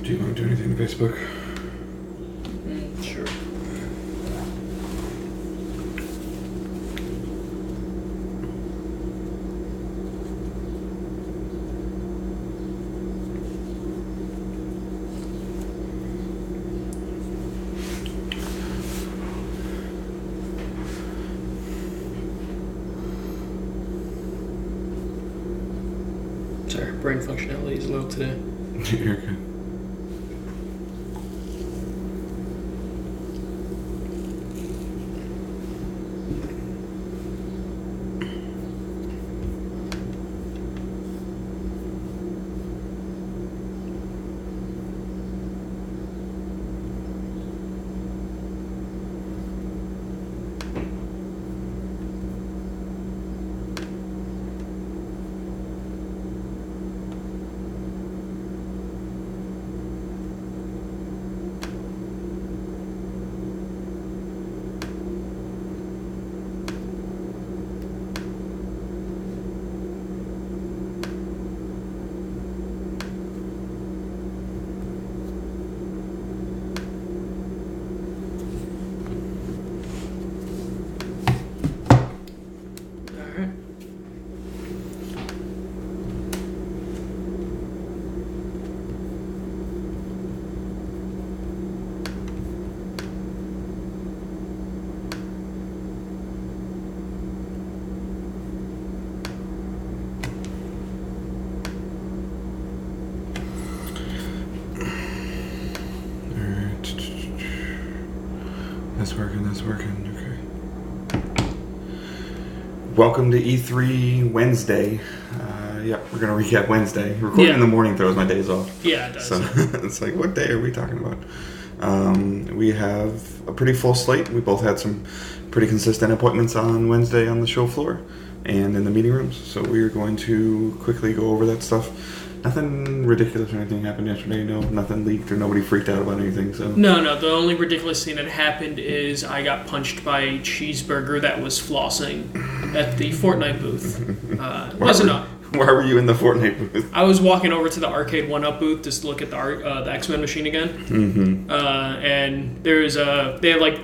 Do you want to do anything to Facebook? Sure. Sorry, brain functionality is low today. You're good. That's working. Okay. Welcome to E3 Wednesday. We're going to recap Wednesday. Recording in the morning throws my days off. Yeah, it does. So it's like, what day are we talking about? We have a pretty full slate. We both had some pretty consistent appointments on Wednesday on the show floor and in the meeting rooms. So we are going to quickly go over that stuff. Nothing ridiculous or anything happened yesterday. No, nothing leaked or nobody freaked out about anything. So No. The only ridiculous thing that happened is I got punched by a cheeseburger that was flossing at the Fortnite booth. Why were you in the Fortnite booth? I was walking over to the Arcade 1-Up booth just to look at the X-Men machine again. Mm-hmm. And there's they have like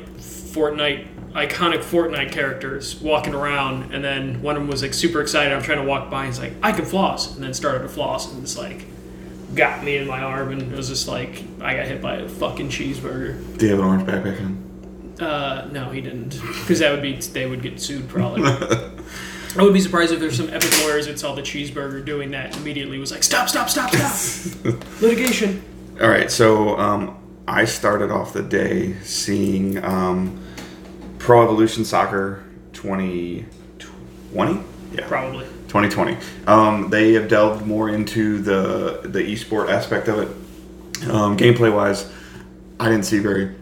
iconic Fortnite characters walking around, and then one of them was like super excited. I'm trying to walk by, and he's like, "I can floss," and then started to floss, and just like got me in my arm, and it was just like I got hit by a fucking cheeseburger. Do you have an orange backpack on? No, he didn't, because they would get sued probably. I would be surprised if there's some epic lawyers that saw the cheeseburger doing that and immediately was like, stop. Litigation. All right, so I started off the day seeing Pro Evolution Soccer 2020? Yeah. Probably. 2020. They have delved more into the esport aspect of it. Gameplay-wise, I didn't see very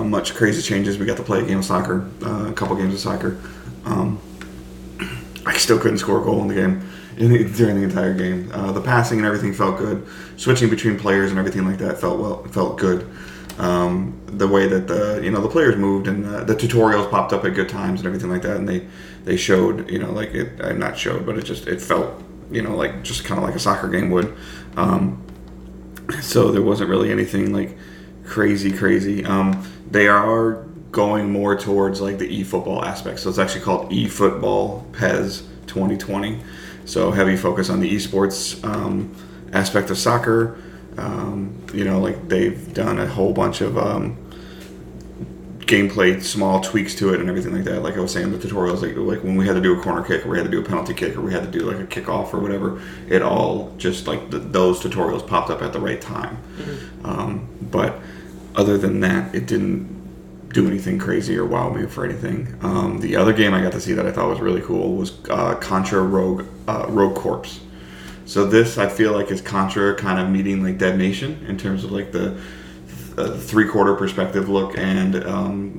much crazy changes. We got to play a game of soccer, a couple games of soccer. I still couldn't score a goal in the game during the entire game. The passing and everything felt good. Switching between players and everything like that felt good. The way that the players moved and the tutorials popped up at good times and everything like that, and they showed it felt like just kind of like a soccer game would. So there wasn't really anything like crazy. They are going more towards like the eFootball aspect. So it's actually called eFootball PES 2020. So heavy focus on the esports aspect of soccer. They've done a whole bunch of gameplay, small tweaks to it and everything like that. Like I was saying, the tutorials, like when we had to do a corner kick or we had to do a penalty kick or we had to do like a kickoff or whatever, it all just like those tutorials popped up at the right time. Mm-hmm. But other than that, it didn't do anything crazy or wow me for anything. The other game I got to see that I thought was really cool was Contra Rogue Corps. So this, I feel like, is Contra kind of meeting like Dead Nation in terms of like the three-quarter perspective look and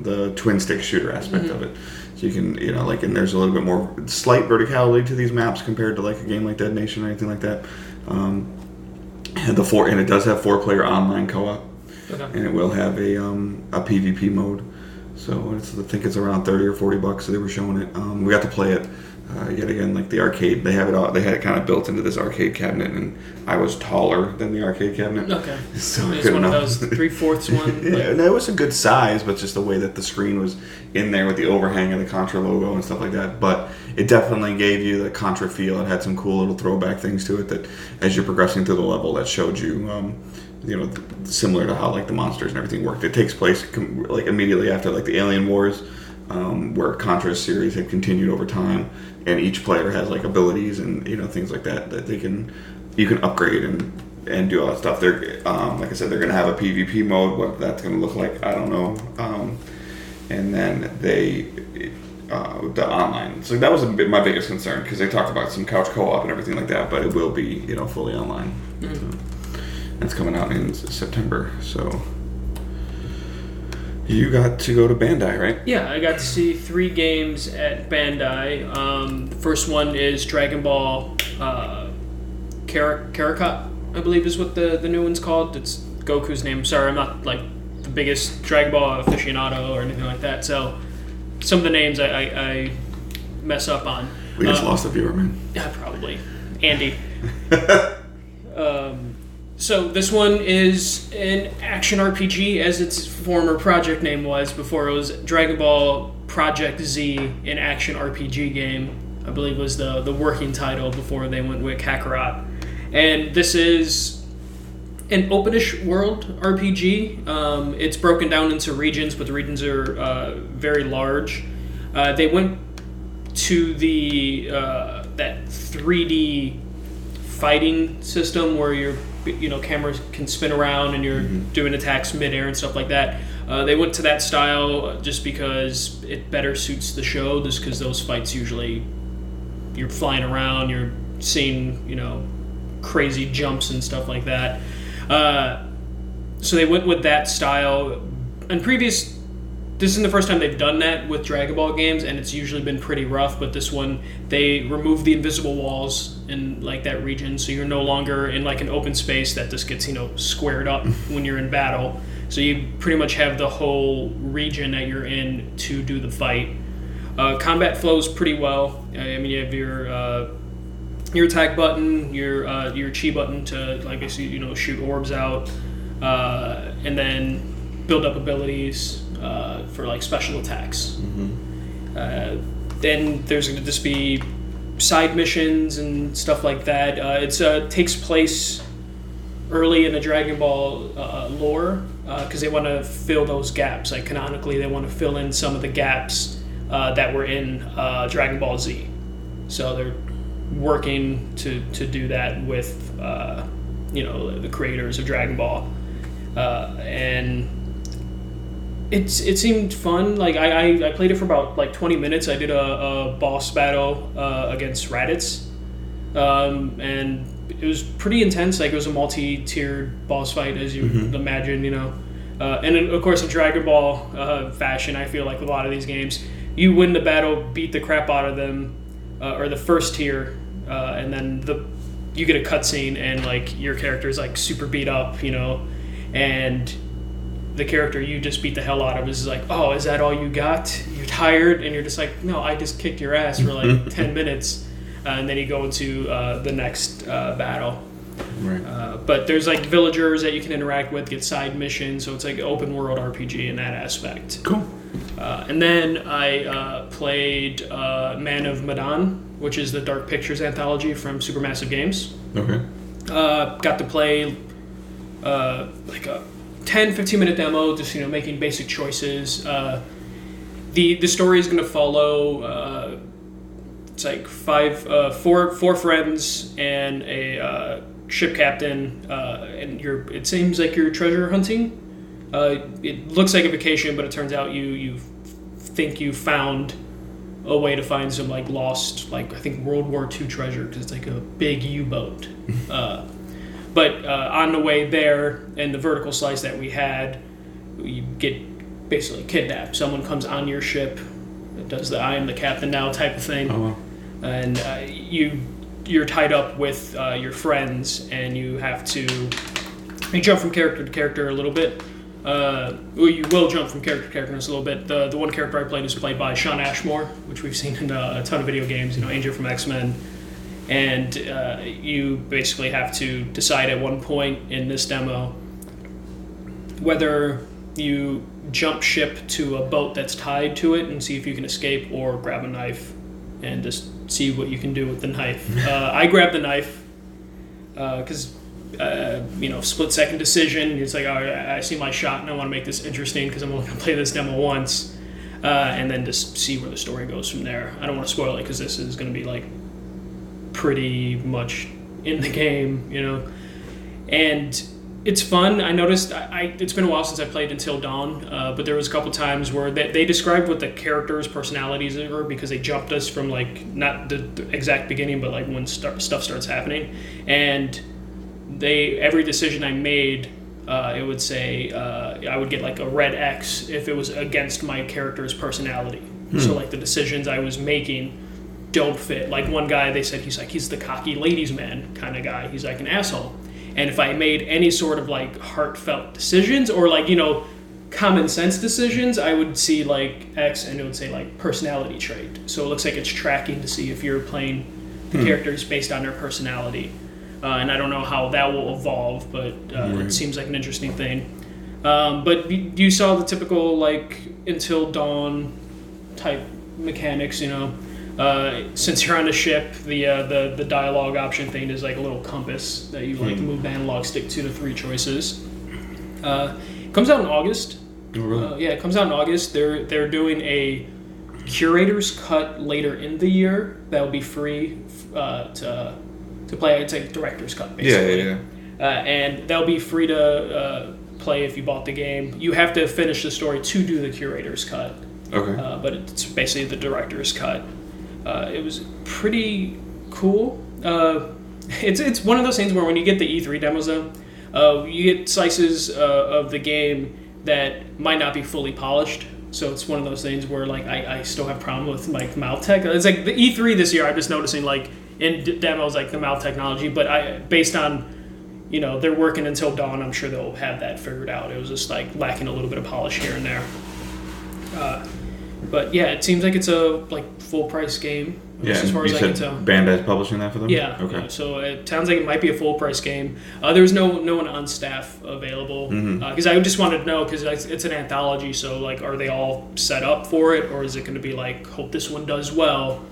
the twin stick shooter aspect of it. So you can, and there's a little bit more slight verticality to these maps compared to like a game like Dead Nation or anything like that. And it does have 4-player online co-op. Okay. And it will have a PvP mode. So I think it's around $30 or $40. So they were showing it. We got to play it. Yet again, like the arcade, they have it all. They had it kind of built into this arcade cabinet, and I was taller than the arcade cabinet. Okay, so it's one of those 3/4 one. Yeah, and it was a good size, but just the way that the screen was in there with the overhang of the Contra logo and stuff like that. But it definitely gave you the Contra feel. It had some cool little throwback things to it that, as you're progressing through the level, that showed you, similar to how like the monsters and everything worked. It takes place like immediately after like the Alien Wars. Where Contra's series had continued over time, and each player has like abilities and things like that you can upgrade and do all that stuff. They're like I said, they're gonna have a PvP mode. What that's gonna look like, I don't know. And then the online. So that was my biggest concern, because they talked about some couch co-op and everything like that, but it will be fully online. Mm-hmm. So, it's coming out in September. So. You got to go to Bandai, right? Yeah, I got to see 3 games at Bandai. The first one is Dragon Ball Kakarot, I believe is what the new one's called. It's Goku's name. Sorry, I'm not like the biggest Dragon Ball aficionado or anything like that, so some of the names I mess up on. We just lost a viewer, man. Yeah, probably. Andy. So this one is an action RPG, as its former project name was before it was Dragon Ball Project Z, an action RPG game. I believe was the working title before they went with Kakarot. And this is an openish world RPG. It's broken down into regions, but the regions are very large. They went to the that 3D fighting system where cameras can spin around and you're doing attacks midair and stuff like that. They went to that style just because it better suits the show, just because those fights usually you're flying around, you're seeing, crazy jumps and stuff like that. So they went with that style. And this isn't the first time they've done that with Dragon Ball games, and it's usually been pretty rough, but this one, they removed the invisible walls in like that region, so you're no longer in like an open space that just gets, squared up when you're in battle. So you pretty much have the whole region that you're in to do the fight. Combat flows pretty well. I mean, you have your attack button, your chi button to, like I see, shoot orbs out, and then build up abilities for like special attacks. Then there's going to just be side missions and stuff like that. It takes place early in the Dragon Ball lore, because they want to fill those gaps. Like canonically, they want to fill in some of the gaps that were in Dragon Ball Z. So they're working to do that with the creators of Dragon Ball, and it seemed fun. Like I played it for about like 20 minutes. I did a boss battle against Raditz, and it was pretty intense. Like it was a multi-tiered boss fight, as you imagine, and of course in Dragon Ball fashion, I feel like with a lot of these games, you win the battle, beat the crap out of them, or the first tier, and then you get a cutscene and like your character is like super beat up, and the character you just beat the hell out of is like, oh, is that all you got? You're tired? And you're just like, no, I just kicked your ass for like 10 minutes. And then you go into the next battle. Right. But there's like villagers that you can interact with, get side missions, so it's like an open world RPG in that aspect. Cool. And then I played Man of Medan, which is the Dark Pictures anthology from Supermassive Games. Okay. Got to play like a 10-15 minute demo, just making basic choices. The story is going to follow it's like four friends and a ship captain, and it seems like you're treasure hunting. It looks like a vacation, but it turns out you think you found a way to find some like lost, like I think World War II treasure, because it's like a big U-boat. But on the way there, and the vertical slice that we had, you get basically kidnapped. Someone comes on your ship, does the "I am the captain now" type of thing, and you're tied up with your friends, and you have to jump from character to character a little bit. Well, you will jump from character to character in a little bit. The one character I played is played by Shawn Ashmore, which we've seen in a ton of video games. Angel from X-Men, and you basically have to decide at one point in this demo whether you jump ship to a boat that's tied to it and see if you can escape, or grab a knife and just see what you can do with the knife. I grabbed the knife because. Split-second decision. It's like, I see my shot and I want to make this interesting because I'm only going to play this demo once, and then just see where the story goes from there. I don't want to spoil it because this is going to be like pretty much in the game, and it's fun. I noticed it's been a while since I played Until Dawn, but there was a couple times where they described what the characters' personalities are, because they jumped us from like not the exact beginning, but like when stuff starts happening, and every decision I made, it would say I would get like a red X if it was against my character's personality. So like the decisions I was making don't fit. Like one guy, they said he's the cocky ladies man kind of guy. He's like an asshole. And if I made any sort of like heartfelt decisions or like common sense decisions, I would see like X and it would say like personality trait. So it looks like it's tracking to see if you're playing the characters based on their personality. And I don't know how that will evolve, but it seems like an interesting thing. But you saw the typical like Until Dawn type mechanics, since you're on a ship, the dialogue option thing is like a little compass that you like move the analog stick to the three choices. It comes out in August. Oh, really? Yeah, it comes out in August. They're doing a curator's cut later in the year that will be free to play. It's like director's cut, basically. Yeah. And that'll be free to play if you bought the game. You have to finish the story to do the curator's cut. Okay. But it's basically the director's cut. It was pretty cool. It's one of those things where when you get the E3 demos, though, you get slices of the game that might not be fully polished. So it's one of those things where like I still have problem with like mouth tech. It's like the E3 this year. I'm just noticing like in demos like the mouth technology, but based on they're working Until Dawn, I'm sure they'll have that figured out. It was just like lacking a little bit of polish here and there. But yeah, it seems like it's a like full price game. Yeah, as far as I can tell. Bandai's publishing that for them? Yeah. Okay. Yeah, so it sounds like it might be a full price game. There's no one on staff available because I just wanted to know because it's an anthology. So like, are they all set up for it, or is it going to be like hope this one does well,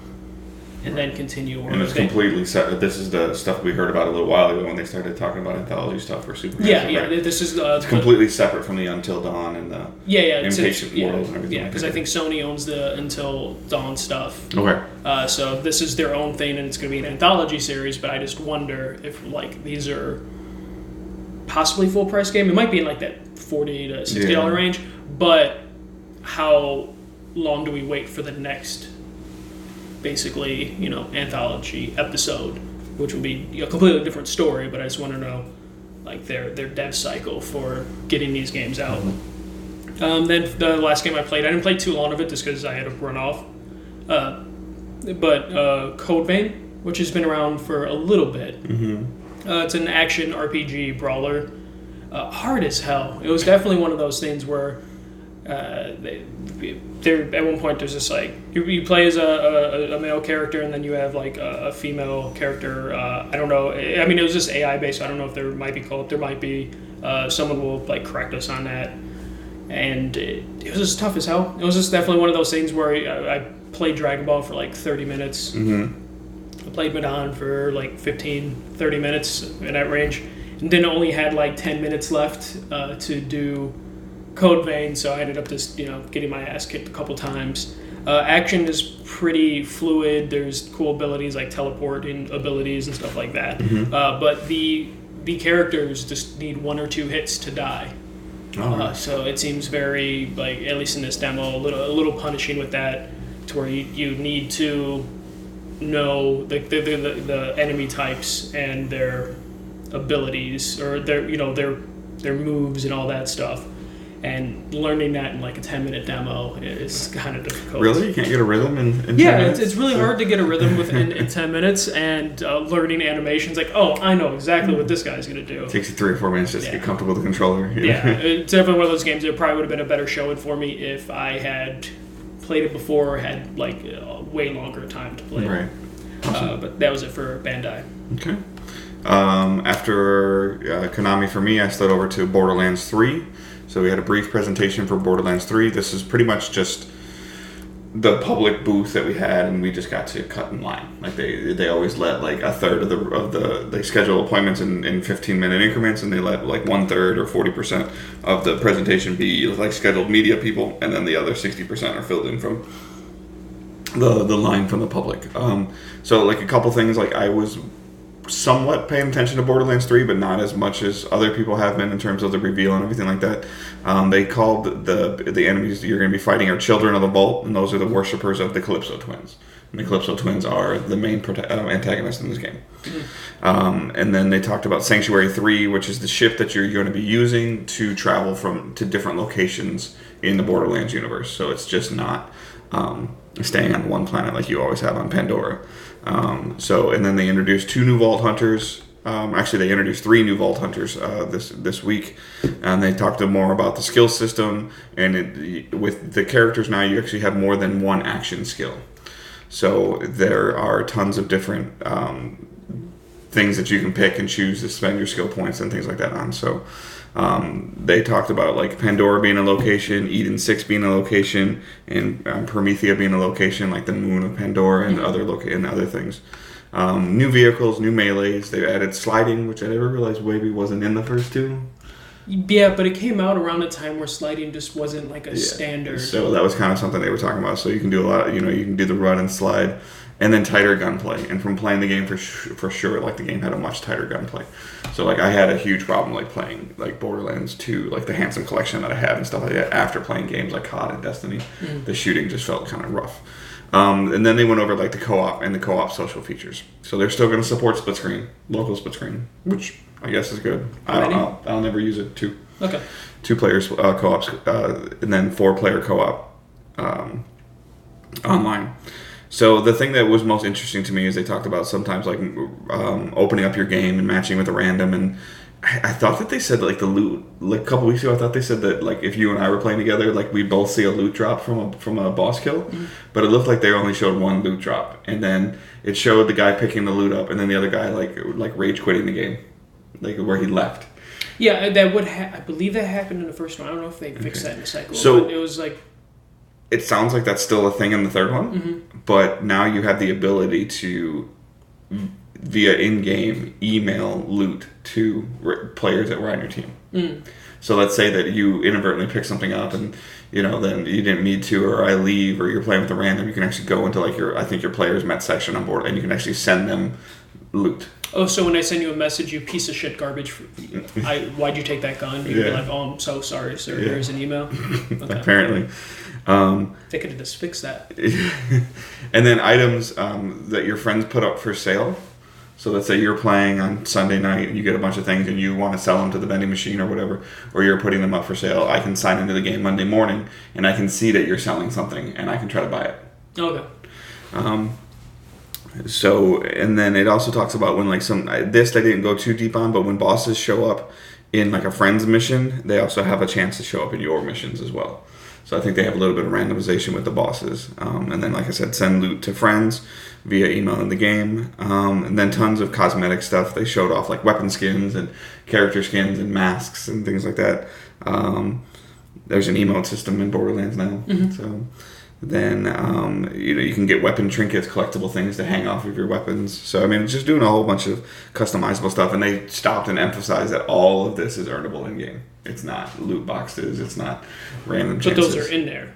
and then continue? Or and it's completely set. This is the stuff we heard about a little while ago when they started talking about anthology stuff for Super. Yeah. Right? This is it's completely separate from the Until Dawn and the Impatient World and everything. Yeah, because I think Sony owns the Until Dawn stuff. Okay. So this is their own thing, and it's going to be an anthology series. But I just wonder if like these are possibly full price game. It might be in like that $40 to $60 range. But how long do we wait for the next? Basically, anthology episode, which would be a completely different story, but I just want to know, like, their dev cycle for getting these games out. Then the last game I played, I didn't play too long of it just because I had to run off. But Code Vein, which has been around for a little bit. It's an action RPG brawler. Hard as hell. It was definitely one of those things where there at one point there's just like you play as a male character and then you have like a female character. I don't know. I mean, it was just AI based. So I don't know if there might be co-op. There might be. Someone will like correct us on that. And it was just tough as hell. It was just definitely one of those things where I played Dragon Ball for like 30 minutes. I played Madon for like 15, 30 minutes in that range. And then only had like 10 minutes left to do Code Vein, so I ended up just getting my ass kicked a couple times. Action is pretty fluid. There's cool abilities like teleporting abilities and stuff like that. But the characters just need one or two hits to die. So it seems very like, at least in this demo, a little punishing with that, to where you need to know the enemy types and their abilities or their moves and all that stuff. And learning that in like a 10-minute demo is kind of difficult. Really? You can't get a rhythm in 10 minutes? Yeah, it's really hard to get a rhythm in 10 minutes, and learning animations, like, oh, I know exactly what this guy's going to do. It takes you 3 or 4 minutes just to get comfortable with the controller. Yeah, it's definitely one of those games that probably would have been a better showing for me if I had played it before or had like a way longer time to play it. Right. Awesome. But that was it for Bandai. Okay. After Konami for me, I slid over to Borderlands 3. So we had a brief presentation for Borderlands 3. This is pretty much just the public booth that we had, and we just got to cut in line. Like they always let like a third of the they schedule appointments in 15-minute increments, and they let like 1/3 or 40% of the presentation be like scheduled media people, and then the other 60% are filled in from the line from the public. So like a couple things, like I was somewhat paying attention to Borderlands 3, but not as much as other people have been in terms of the reveal and everything like that. They called the enemies that you're going to be fighting are Children of the Vault, and those are the worshippers of the Calypso twins. And the Calypso twins are the main antagonists in this game. And then they talked about Sanctuary 3, which is the ship that you're going to be using to travel to different locations in the Borderlands universe. So it's just not staying on one planet like you always have on Pandora. And then they introduced 2 new Vault Hunters. Actually, they introduced 3 new Vault Hunters this week, and they talked more about the skill system. And with the characters now, you actually have more than one action skill. So there are tons of different things that you can pick and choose to spend your skill points and things like that on. So they talked about like Pandora being a location, Eden 6 being a location, and Promethea being a location, like the moon of Pandora and other things. New vehicles, new melees. They added sliding, which I never realized maybe wasn't in the first 2. Yeah, but it came out around a time where sliding just wasn't like a standard. So that was kind of something they were talking about. So you can do a lot, you can do the run and slide, and then tighter gunplay. And from playing the game for sure, like the game had a much tighter gunplay. So like I had a huge problem like playing like Borderlands 2, like the Handsome Collection that I have and stuff like that. After playing games like COD and Destiny, the shooting just felt kind of rough. And then they went over like the co-op and the co-op social features. So they're still going to support split screen, local split screen, which I guess is good. I don't know. I'll never use it. 2. Okay. 2 players co-ops, and then 4-player co-op online. So the thing that was most interesting to me is they talked about sometimes like opening up your game and matching with a random, and I thought that they said like the loot, like a couple weeks ago, I thought they said that like if you and I were playing together, like we both see a loot drop from a boss kill, but it looked like they only showed 1 loot drop, and then it showed the guy picking the loot up, and then the other guy like rage quitting the game, like where he left. Yeah, that would I believe that happened in the first one. I don't know if they fixed that in the second one. So but it was like. It sounds like that's still a thing in the third one, but now you have the ability to, via in-game, email loot to players that were on your team. So let's say that you inadvertently pick something up and, then you didn't need to, or I leave, or you're playing with a random, you can actually go into like your players met section on board, and you can actually send them loot. Oh, so when I send you a message, you piece of shit garbage, why'd you take that gun? You can be like, oh, I'm so sorry, sir. Yeah. Here's an email. Okay. Apparently. They could have just fixed that. And then items that your friends put up for sale. So let's say you're playing on Sunday night and you get a bunch of things and you want to sell them to the vending machine or whatever, or you're putting them up for sale. I can sign into the game Monday morning and I can see that you're selling something and I can try to buy it. Okay. So, and then it also talks about when like this they didn't go too deep on, but when bosses show up in like a friend's mission, they also have a chance to show up in your missions as well. So I think they have a little bit of randomization with the bosses. And then, like I said, send loot to friends via email in the game. And then tons of cosmetic stuff. They showed off like weapon skins and character skins and masks and things like that. There's an emote system in Borderlands now. So then, you can get weapon trinkets, collectible things to hang off of your weapons. So, I mean, it's just doing a whole bunch of customizable stuff. And they stopped and emphasized that all of this is earnable in-game. It's not loot boxes. It's not random chances. But those are in there.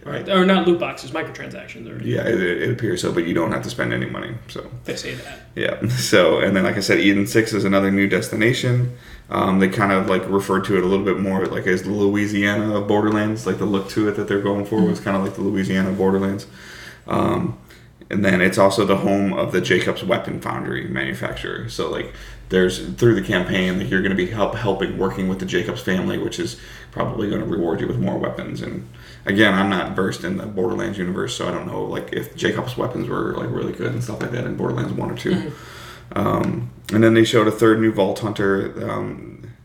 Right? Or not loot boxes, microtransactions. Yeah, it appears so, but you don't have to spend any money. So they say that. Yeah. So, and then, like I said, Eden 6 is another new destination. They kind of like referred to it a little bit more like as the Louisiana of Borderlands. Like the look to it that they're going for was kind of like the Louisiana of Borderlands. And then it's also the home of the Jacobs Weapon Foundry manufacturer. So like there's through the campaign, like you're going to be helping working with the Jacobs family, which is probably going to reward you with more weapons. And again, I'm not versed in the Borderlands universe, so I don't know like if Jacobs weapons were like really good and stuff like that in Borderlands 1 or 2. And then they showed a third new Vault Hunter.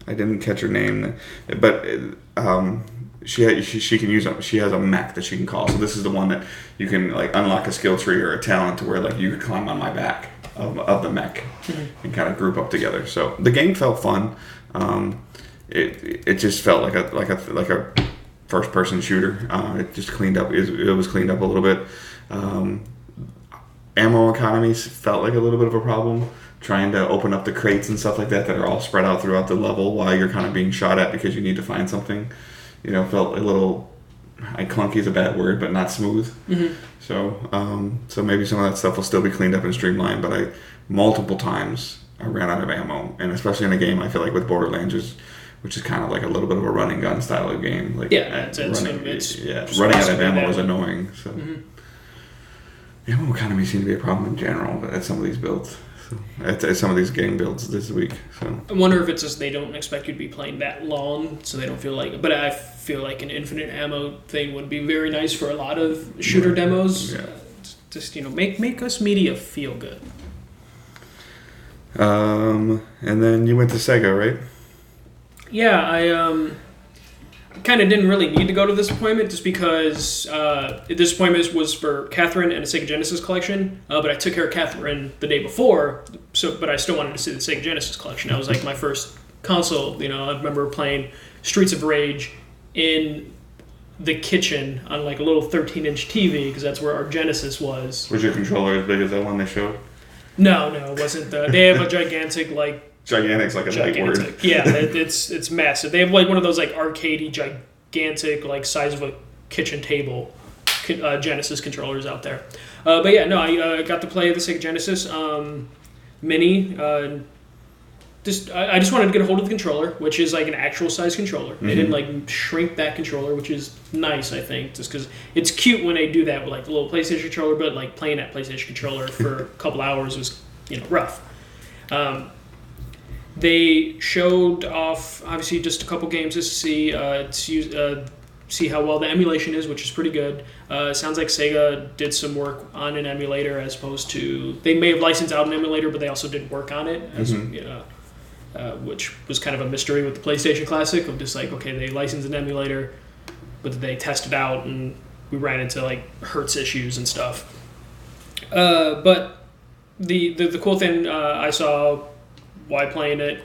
I didn't catch her name, but she can use she has a mech that she can call. So this is the one that you can like unlock a skill tree or a talent to where like you could climb on my back of the mech and kind of group up together. So the game felt fun. It just felt like a first person shooter. It just cleaned up. It was cleaned up a little bit. Ammo economies felt like a little bit of a problem. Trying to open up the crates and stuff like that are all spread out throughout the level while you're kind of being shot at because you need to find something. Felt a little, clunky is a bad word, but not smooth. So maybe some of that stuff will still be cleaned up and streamlined, but multiple times I ran out of ammo, and especially in a game I feel like with Borderlands, which is kind of like a little bit of a running gun style of game. Like running out of ammo is annoying. So ammo economy seems to be a problem in general at some of these builds. At some of these game builds this week. So I wonder if it's just they don't expect you to be playing that long, so they don't feel like. But I feel like an infinite ammo thing would be very nice for a lot of shooter demos. Yeah. Just make us media feel good. And then you went to Sega, right? Yeah, I kind of didn't really need to go to this appointment just because this appointment was for Catherine and a Sega Genesis collection, but I took care of Catherine the day before, but I still wanted to see the Sega Genesis collection. That was like my first console. I remember playing Streets of Rage in the kitchen on like a little 13-inch TV because that's where our Genesis was. Was your controller as big as that one they showed? No, it wasn't. They have a gigantic like... Gigantic's like a big word. Yeah, it's massive. They have like one of those like arcadey, gigantic, like size of a kitchen table Genesis controllers out there. But yeah, no, I got to play the Sega Genesis Mini. I just wanted to get a hold of the controller, which is like an actual size controller. They didn't like shrink that controller, which is nice, I think, just because it's cute when they do that with like the little PlayStation controller. But like playing that PlayStation controller for a couple hours was rough. They showed off, obviously, just a couple games just to see how well the emulation is, which is pretty good. It sounds like Sega did some work on an emulator as opposed to... They may have licensed out an emulator, but they also did work on it, which was kind of a mystery with the PlayStation Classic of just like, okay, they licensed an emulator, but they tested out, and we ran into like Hertz issues and stuff. But the cool thing I saw... Why playing it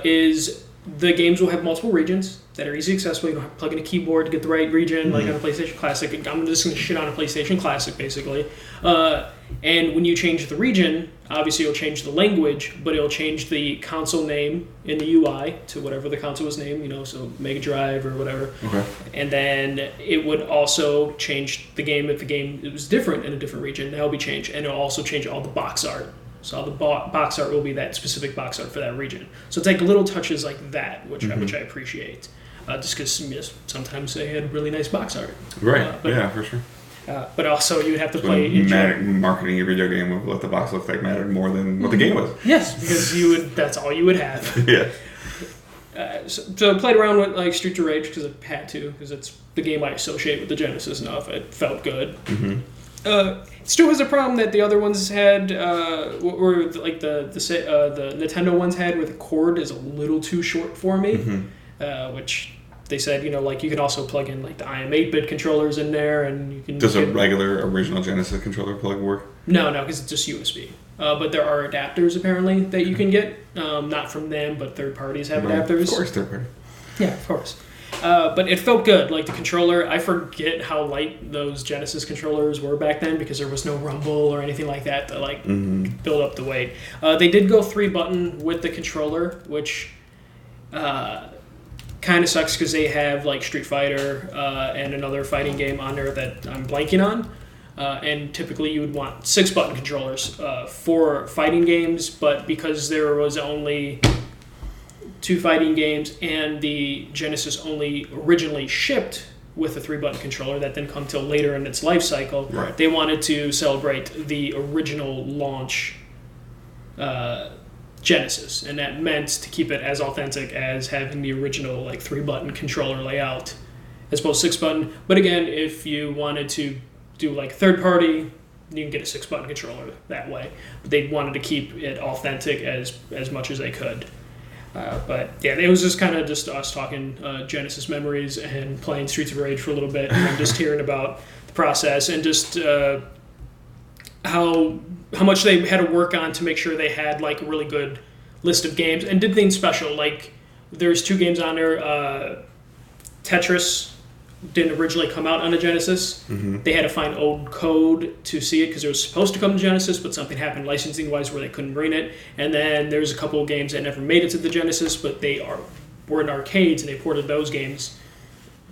is the games will have multiple regions that are easy accessible. You don't have to plug in a keyboard to get the right region like on a PlayStation Classic. I'm just going to shit on a PlayStation Classic basically. And when you change the region, obviously it'll change the language, but it'll change the console name in the UI to whatever the console was named, so Mega Drive or whatever. Okay. And then it would also change the game if the game was different in a different region. That'll be changed. And it'll also change all the box art. So the box art will be that specific box art for that region. So it's like little touches like that, which I appreciate. Just because sometimes they had really nice box art. Right, yeah, for sure. But also you would have to play... Marketing a video game of what the box looked like mattered more than what the game was. Yes, because that's all you would have. Yeah. So I played around with like Streets of Rage because I had to, because it's the game I associate with the Genesis enough. It felt good. It still has a problem that the other ones had, or like the Nintendo ones had, where the cord is a little too short for me, which they said, like you can also plug in like the IM 8-bit controllers in there, and you can... Does a regular original Genesis controller plug work? No, because it's just USB. But there are adapters apparently that you can get, not from them, but third parties have adapters. Of course, third party. Yeah, of course. But it felt good. Like the controller, I forget how light those Genesis controllers were back then because there was no rumble or anything like that to like build up the weight. They did go 3-button with the controller, which kind of sucks because they have like Street Fighter and another fighting game on there that I'm blanking on. And typically you would want 6-button controllers for fighting games, but because there was only 2 fighting games and the Genesis only originally shipped with a 3-button controller that didn't come till later in its life cycle. Right. They wanted to celebrate the original launch Genesis, and that meant to keep it as authentic as having the original like 3-button controller layout as opposed to 6-button. But again, if you wanted to do like third party, you can get a 6-button controller that way. But they wanted to keep it authentic as much as they could. But yeah, it was just kind of just us talking Genesis memories and playing Streets of Rage for a little bit, and then just hearing about the process and just how much they had to work on to make sure they had like a really good list of games and did things special. Like there's 2 games on there. Tetris didn't originally come out on a Genesis. Mm-hmm. They had to find old code to see it because it was supposed to come to Genesis, but something happened licensing-wise where they couldn't bring it. And then there's a couple of games that never made it to the Genesis, but were in arcades, and they ported those games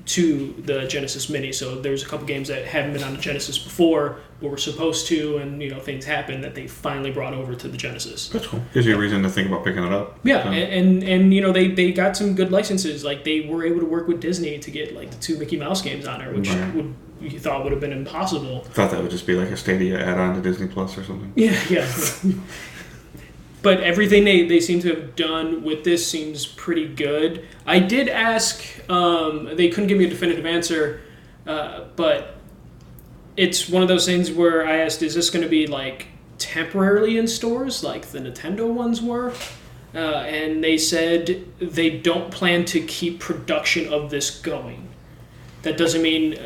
to the Genesis Mini. So there's a couple games that haven't been on the Genesis before, but were supposed to, and things happened that they finally brought over to the Genesis. That's cool. Gives you a reason to think about picking it up. Yeah, so. and they got some good licenses. Like they were able to work with Disney to get like the 2 Mickey Mouse games on there, which you thought would have been impossible. I thought that would just be like a Stadia add-on to Disney Plus or something. Yeah. But everything they seem to have done with this seems pretty good. I did ask, they couldn't give me a definitive answer, but it's one of those things where I asked, is this going to be like temporarily in stores like the Nintendo ones were? And they said they don't plan to keep production of this going. That doesn't mean...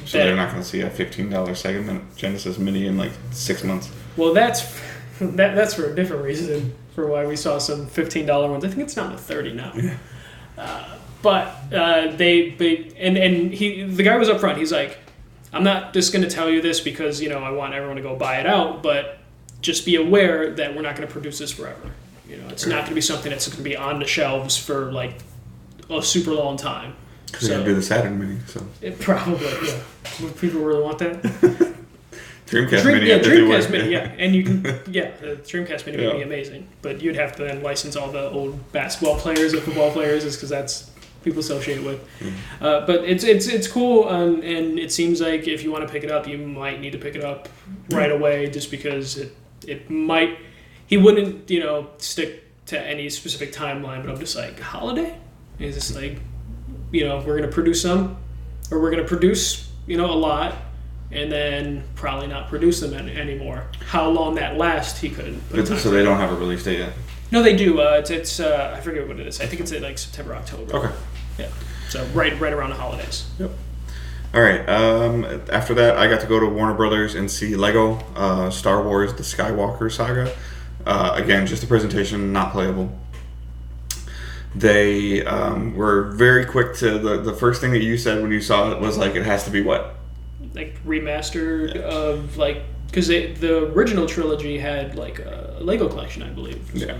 so they're not going to see a $15 Sega Genesis Mini in like 6 months? Well, that's for a different reason for why we saw some $15 ones. I think it's down to $30 now. Yeah. But the guy was up front. He's like, I'm not just going to tell you this because I want everyone to go buy it out, but just be aware that we're not going to produce this forever. It's not going to be something that's going to be on the shelves for like a super long time. Because they're going to do the Saturn Mini, so it probably, yeah. Would people really want that? Dreamcast Mini. Yeah, Dreamcast Mini, yeah. And you can, the Dreamcast Mini would be amazing. But you'd have to then license all the old basketball players and football players just because that's people associate with. Mm-hmm. But it's cool, and it seems like if you want to pick it up, you might need to pick it up right away just because it might... He wouldn't, stick to any specific timeline, but I'm just like, holiday? And he's just like, we're going to produce some, or we're going to produce, a lot, and then probably not produce them anymore. How long that lasts, he couldn't. So they don't have a release date yet? No, they do. It's I forget what it is. I think it's like September, October. Okay. Yeah. So right around the holidays. Yep. All right. After that, I got to go to Warner Brothers and see Lego Star Wars: The Skywalker Saga. Again, just a presentation, not playable. They were very quick to the first thing that you said when you saw it was like it has to be what? Like remastered of like because the original trilogy had like a Lego collection, I believe. So. Yeah.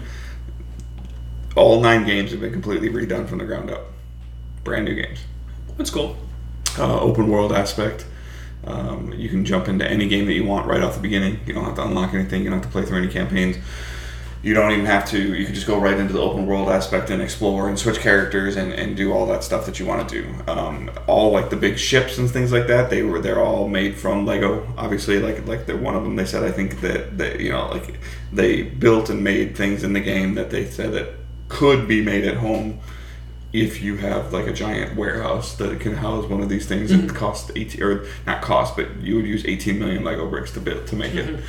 All 9 games have been completely redone from the ground up. Brand new games. That's cool. Open world aspect. You can jump into any game that you want right off the beginning. You don't have to unlock anything. You don't have to play through any campaigns. You don't even have to. You can just go right into the open world aspect and explore and switch characters and do all that stuff that you want to do. All like the big ships and things like that. They're all made from Lego. Obviously, like they're one of them. They said I think that like they built and made things in the game that they said that could be made at home. If you have like a giant warehouse that can house one of these things, it costs 18, or not cost, but you would use 18 million Lego bricks to build to make it.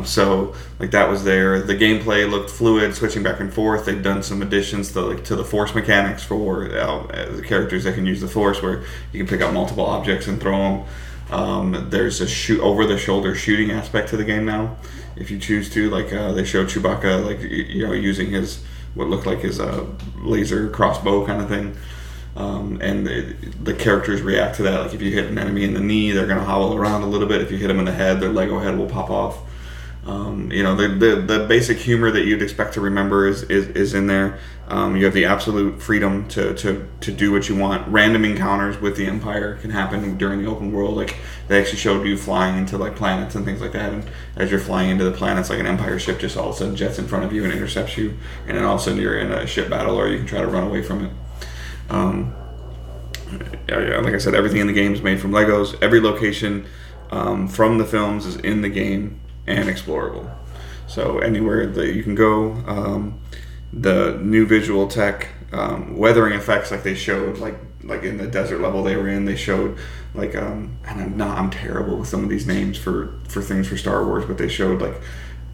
So like that was there. The gameplay looked fluid, switching back and forth. They've done some additions to the Force mechanics for the characters that can use the Force, where you can pick up multiple objects and throw them. There's a over the shoulder shooting aspect to the game now, if you choose to. Like they showed Chewbacca using his what looked like his laser crossbow kind of thing, and the characters react to that. Like if you hit an enemy in the knee, they're going to hobble around a little bit. If you hit them in the head, their Lego head will pop off. The basic humor that you'd expect to remember is in there. You have the absolute freedom to do what you want. Random encounters with the Empire can happen during the open world. Like they actually showed you flying into like planets and things like that, and as you're flying into the planets, like an Empire ship just all of a sudden jets in front of you and intercepts you, and then all of a sudden you're in a ship battle, or you can try to run away from it. Yeah, like I said, everything in the game is made from Legos. Every location from the films is in the game and explorable. So anywhere that you can go, the new visual tech, weathering effects, like they showed, like in the desert level they were in, they showed like and I'm terrible with some of these names for things for Star Wars, but they showed like,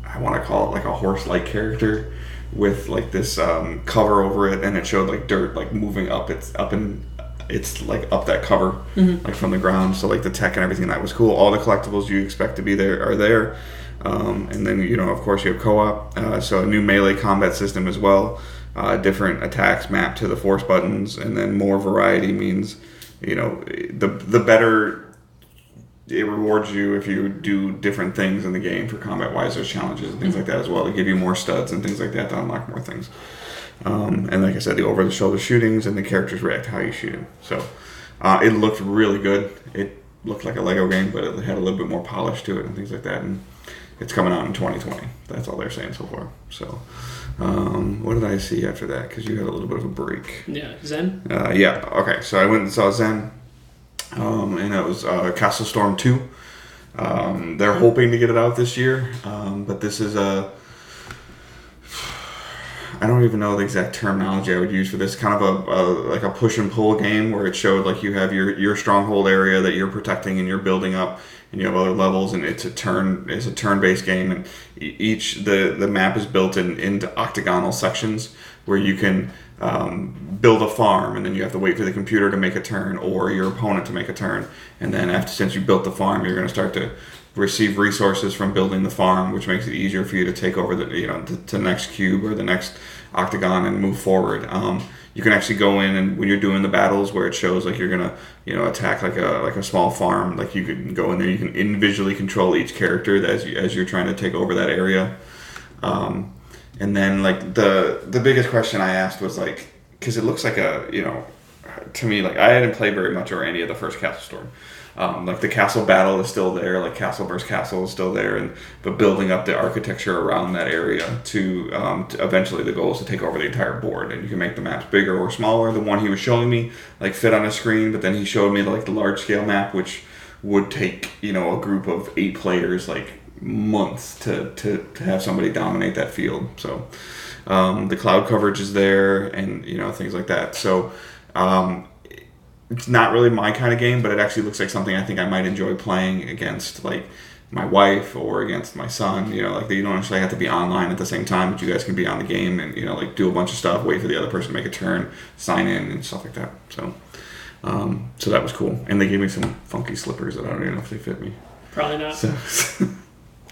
I want to call it like a horse-like character with like this cover over it, and it showed like dirt like moving up. It's like up that cover, like from the ground. So like the tech and everything, that was cool. All the collectibles you expect to be there are there. And then, of course, you have co-op. So a new melee combat system as well. Different attacks mapped to the force buttons, and then more variety means, the better it rewards you if you do different things in the game for combat-wise. There's challenges and things like that as well to give you more studs and things like that to unlock more things. And like I said, the over-the-shoulder shootings and the characters react to how you shoot them. So it looked really good. It looked like a Lego game, but it had a little bit more polish to it and things like that. And it's coming out in 2020. That's all they're saying so far. So what did I see after that? Because you had a little bit of a break. Yeah, Zen? Yeah, okay. So I went and saw Zen. And it was Castle Storm 2. They're hoping to get it out this year, but this is I don't even know the exact terminology I would use for this. Kind of like a push and pull game where it showed like you have your stronghold area that you're protecting and you're building up, and you have other levels, and it's a turn-based game, and each the map is built into octagonal sections where you can build a farm, and then you have to wait for the computer to make a turn or your opponent to make a turn, and then since you built the farm, you're going to start to receive resources from building the farm, which makes it easier for you to take over the next cube or the next octagon and move forward. You can actually go in, and when you're doing the battles where it shows like you're gonna attack like a small farm, like you can go in there, you can individually control each character as you're trying to take over that area. And then like the biggest question I asked was like, because it looks like to me, like I hadn't played very much or any of the first Castle Storm. Like the castle battle is still there, like castle versus castle is still there, but building up the architecture around that area to eventually the goal is to take over the entire board, and you can make the maps bigger or smaller. The one he was showing me like fit on a screen, but then he showed me like the large scale map, which would take a group of 8 players like months to have somebody dominate that field. So the cloud coverage is there, and things like that. So it's not really my kind of game, but it actually looks like something I think I might enjoy playing against like my wife or against my son. Like you don't actually have to be online at the same time, but you guys can be on the game and like do a bunch of stuff, wait for the other person to make a turn, sign in and stuff like that. So so that was cool, and they gave me some funky slippers that I don't even know if they fit me. Probably not. So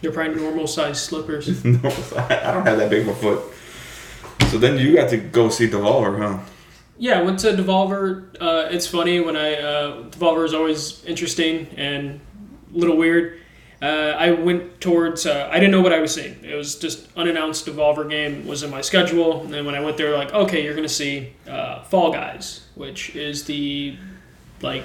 They're probably normal size slippers. No, I don't have that big of a foot. So then you got to go see Devolver, huh? Yeah, I went to Devolver. It's funny when Devolver is always interesting and a little weird. I went towards. I didn't know what I was seeing. It was just unannounced Devolver game was in my schedule, and then when I went there, like, okay, you're gonna see Fall Guys, which is the like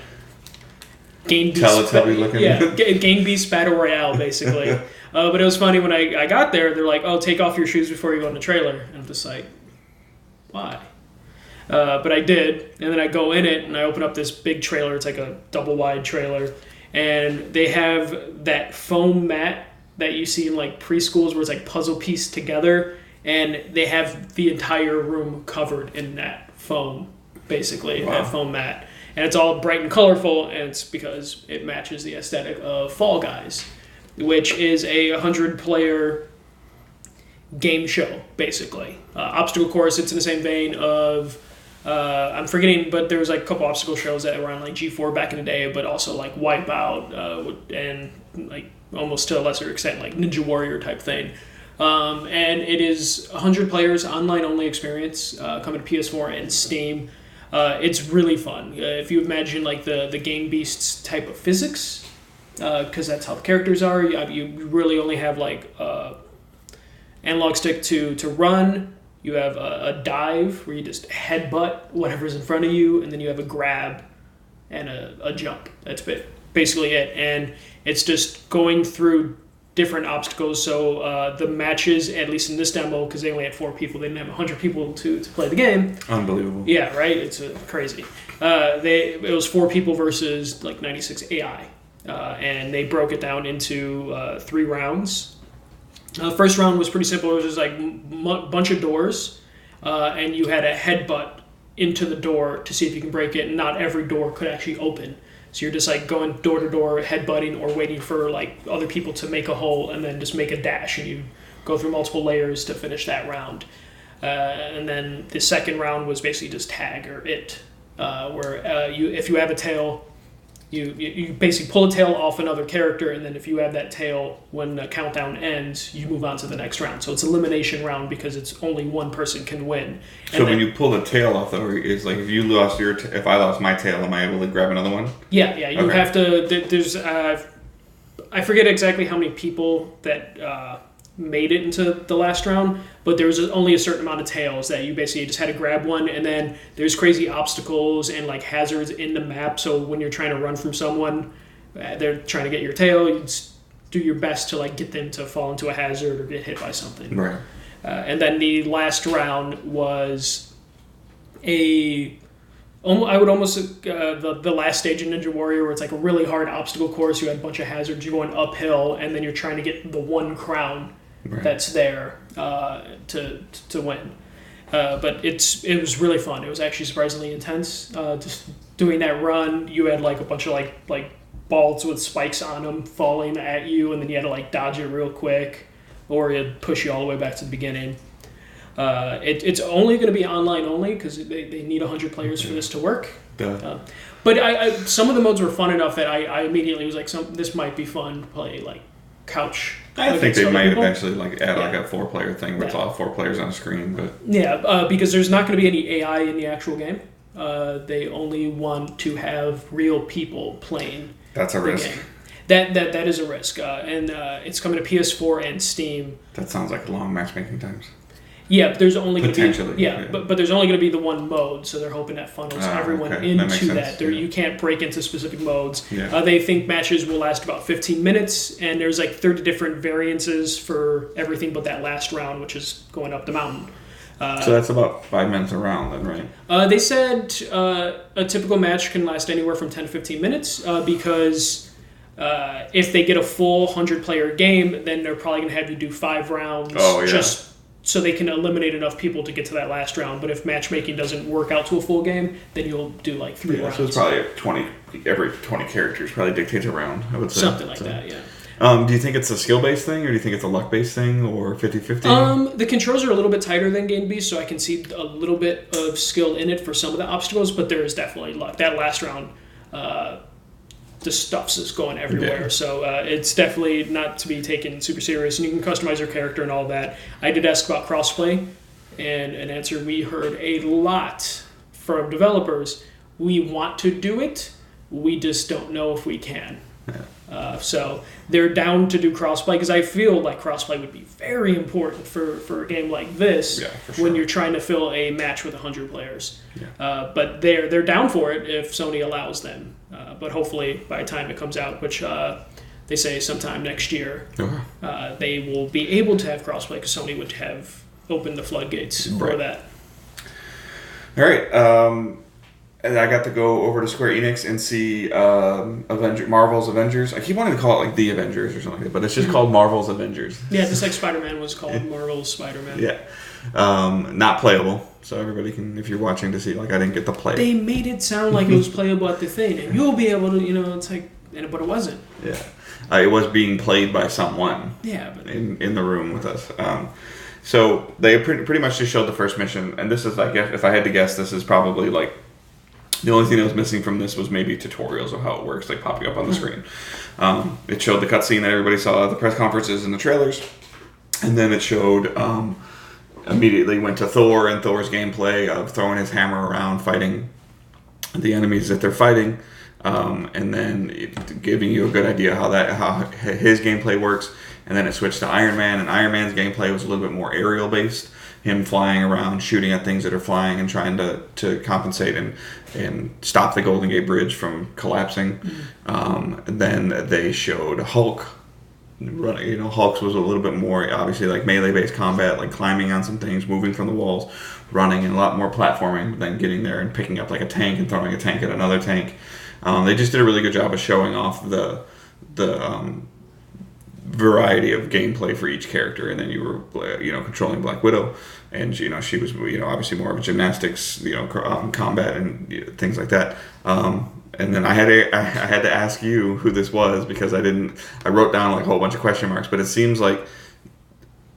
Game Beast. Teletubby looking. Yeah, Game Beast Battle Royale, basically. But it was funny when I got there. They're like, "Oh, take off your shoes before you go in the trailer," and I'm just like, "Why?" But I did, and then I go in it, and I open up this big trailer. It's like a double-wide trailer, and they have that foam mat that you see in like preschools where it's like puzzle pieced together, and they have the entire room covered in that foam, basically, wow. That foam mat. And it's all bright and colorful, and it's because it matches the aesthetic of Fall Guys, which is a 100-player game show, basically. Obstacle course, it's in the same vein of, I'm forgetting, but there was like a couple obstacle shows that were on like G4 back in the day, but also like Wipeout, and like almost to a lesser extent like Ninja Warrior type thing. And it is 100 players, online only experience, coming to PS4 and Steam. It's really fun. If you imagine like the Game Beasts type of physics, because that's how the characters are. You really only have like analog stick to run. You have a dive where you just headbutt whatever's in front of you, and then you have a grab and a jump. That's basically it. And it's just going through different obstacles. So the matches, at least in this demo, because they only had 4 people, they didn't have 100 people to play the game. Unbelievable. Yeah, right? It's crazy. It was 4 people versus like 96 AI. And they broke it down into 3 rounds. First round was pretty simple. It was just like a bunch of doors, and you had a headbutt into the door to see if you can break it, and not every door could actually open. So you're just like going door to door, headbutting, or waiting for like other people to make a hole and then just make a dash, and you go through multiple layers to finish that round. And then the second round was basically just tag or it, where if you have a tail, you basically pull a tail off another character, and then if you have that tail, when the countdown ends, you move on to the next round. So it's elimination round because it's only one person can win. So when you pull the tail off, though, it's like if you lost if I lost my tail, am I able to grab another one? Yeah. You have to. There's I forget exactly how many people that made it into the last round, but there was only a certain amount of tails that you basically just had to grab one, and then there's crazy obstacles and like hazards in the map. So when you're trying to run from someone, they're trying to get your tail, you just do your best to like get them to fall into a hazard or get hit by something. Right. And then the last round was I would almost the last stage in Ninja Warrior, where it's like a really hard obstacle course. You had a bunch of hazards. You're going uphill, and then you're trying to get the one crown that's there to win. But it was really fun. It was actually surprisingly intense. Just doing that run, you had like a bunch of like balls with spikes on them falling at you, and then you had to like dodge it real quick, or it'd push you all the way back to the beginning. It's only going to be online only because they need 100 players for this to work. But some of the modes were fun enough that I immediately was like, this might be fun to play like couch. I think they might eventually like add like a 4-player thing where it's all 4 players on a screen. But because there's not going to be any AI in the actual game. They only want to have real people playing. That's a risk. Game. That is a risk, and it's coming to PS4 and Steam. That sounds like long matchmaking times. Yeah, but there's only going to be but there's only going to be the one mode, so they're hoping that funnels everyone into that. You can't break into specific modes. Yeah. They think matches will last about 15 minutes, and there's like 30 different variances for everything but that last round, which is going up the mountain. So that's about 5 minutes a round then, right? They said a typical match can last anywhere from 10 to 15 minutes because if they get a full 100-player game, then they're probably going to have you do 5 rounds just so they can eliminate enough people to get to that last round. But if matchmaking doesn't work out to a full game, then you'll do like 3 rounds. So it's probably every 20 characters probably dictates a round, I would say. Something like that, yeah. Do you think it's a skill-based thing, or do you think it's a luck-based thing, or 50-50? The controls are a little bit tighter than Game Beast, so I can see a little bit of skill in it for some of the obstacles, but there is definitely luck. That last round, the stuff's is going everywhere, so it's definitely not to be taken super serious, and you can customize your character and all that. I did ask about crossplay, and an answer we heard a lot from developers: we want to do it, we just don't know if we can. So they're down to do crossplay, because I feel like crossplay would be very important for a game like this when you're trying to fill a match with 100 players. But they're down for it if Sony allows them. But hopefully by the time it comes out, which they say sometime next year, they will be able to have crossplay, because Sony would have opened the floodgates for that. All right. And I got to go over to Square Enix and see Marvel's Avengers. I keep wanting to call it like The Avengers or something like that, but it's just called Marvel's Avengers. Yeah, just like Spider-Man was called Marvel's Spider-Man. Yeah. Not playable, so everybody can, if you're watching, to see, like, I didn't get to play it. They made it sound like it was playable at the thing, and you'll be able to, it's like, but it wasn't. Yeah. It was being played by someone but in the room with us. So they pretty much just showed the first mission, and this is, I guess, if I had to guess, this is probably like, the only thing that was missing from this was maybe tutorials of how it works, like popping up on the screen. It showed the cutscene that everybody saw at the press conferences and the trailers. And then it showed, immediately went to Thor and Thor's gameplay of throwing his hammer around, fighting the enemies that they're fighting. And then giving you a good idea how his gameplay works. And then it switched to Iron Man, and Iron Man's gameplay was a little bit more aerial based. Him flying around, shooting at things that are flying, and trying to compensate and stop the Golden Gate Bridge from collapsing. And then they showed Hulk running, Hulk's was a little bit more obviously like melee-based combat, like climbing on some things, moving from the walls, running, and a lot more platforming than getting there and picking up like a tank and throwing a tank at another tank. They just did a really good job of showing off the variety of gameplay for each character, and then you were controlling Black Widow, and she was obviously more of a gymnastics combat and things like that. And then I had to ask you who this was because I wrote down like a whole bunch of question marks, but it seems like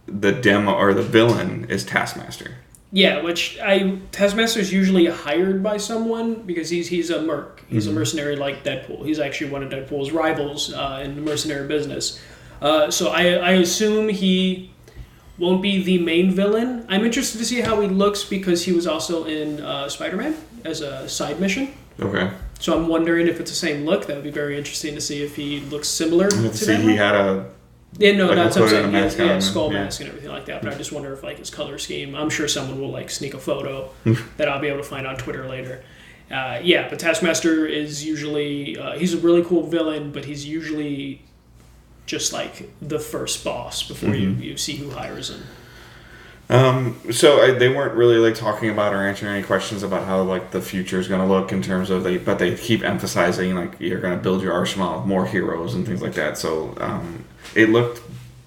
the demo or the villain is Taskmaster. Yeah, Taskmaster is usually hired by someone because he's a merc. He's a mercenary like Deadpool. He's actually one of Deadpool's rivals in the mercenary business. So I assume he won't be the main villain. I'm interested to see how he looks because he was also in Spider-Man as a side mission. Okay. So I'm wondering if it's the same look. That would be very interesting to see if he looks similar to that. He had a... Yeah, no, that's what I'm saying. Yeah, skull mask and everything like that. But I just wonder if like his color scheme. I'm sure someone will like sneak a photo that I'll be able to find on Twitter later. But Taskmaster is usually he's a really cool villain, but he's usually just like the first boss before you see who hires him. So they weren't really like talking about or answering any questions about how like the future is going to look in terms of but they keep emphasizing like you're going to build your arsenal of more heroes and things like that. So it looked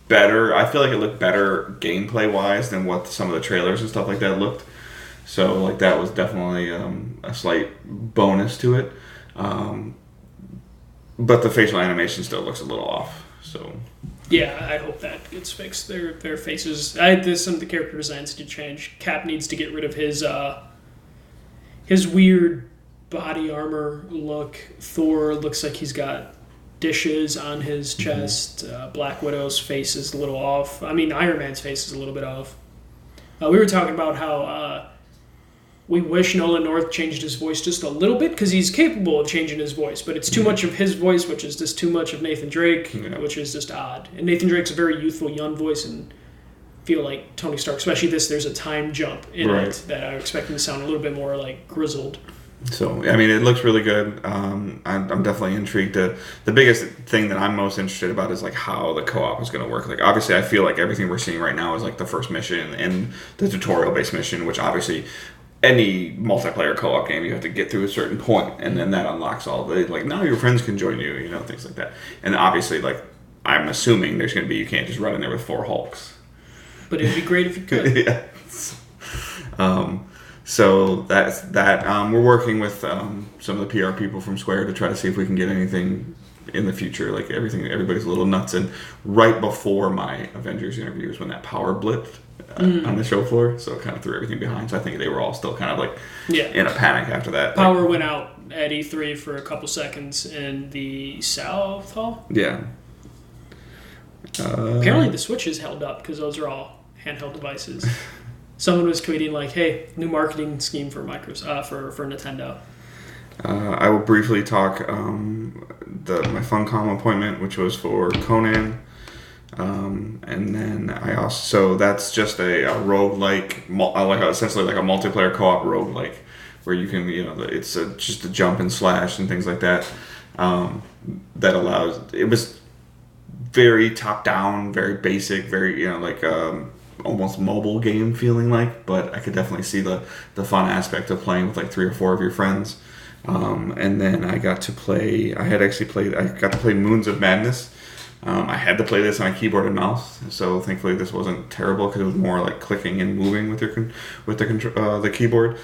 better. I feel like it looked better gameplay wise than what some of the trailers and stuff like that looked. So like that was definitely a slight bonus to it. But the facial animation still looks a little off. So. Yeah, I hope that gets fixed. Their faces. Some of the character designs to change. Cap needs to get rid of his weird body armor look. Thor looks like he's got dishes on his chest. Black Widow's face is a little off. I mean, Iron Man's face is a little bit off. We were talking about how we wish Nolan North changed his voice just a little bit because he's capable of changing his voice, but it's too much of his voice, which is just too much of Nathan Drake, which is just odd. And Nathan Drake's a very youthful, young voice, and feel like Tony Stark, especially there's a time jump in it that I expect him to sound a little bit more like grizzled. So, I mean, it looks really good. I'm definitely intrigued. The biggest thing that I'm most interested about is like how the co-op is going to work. Like, obviously, I feel like everything we're seeing right now is like the first mission and the tutorial-based mission, which obviously any multiplayer co-op game you have to get through a certain point, and then that unlocks all the like now your friends can join you, things like that. And obviously, like I'm assuming there's going to be you can't just run in there with 4 Hulks. But it'd be great if you could. Yeah. So that's that. We're working with some of the PR people from Square to try to see if we can get anything in the future. Like everybody's a little nuts. And right before my Avengers interview was when that power blipped on the show floor, so it kind of threw everything behind. So I think they were all still kind of like in a panic after that. Power went out at E3 for a couple seconds in the South Hall. Yeah. Apparently the Switches held up because those are all handheld devices. Someone was tweeting like, "Hey, new marketing scheme for Microsoft for Nintendo." I will briefly talk my Funcom appointment, which was for Conan, and then I also that's just a roguelike, essentially like a multiplayer co-op roguelike, where you can it's just a jump and slash and things like that. That allows it was very top down, very basic, very almost mobile game feeling like, but I could definitely see the fun aspect of playing with like 3 or 4 of your friends. And then I got to play Moons of Madness. I had to play this on a keyboard and mouse, so thankfully this wasn't terrible because it was more like clicking and moving with the keyboard.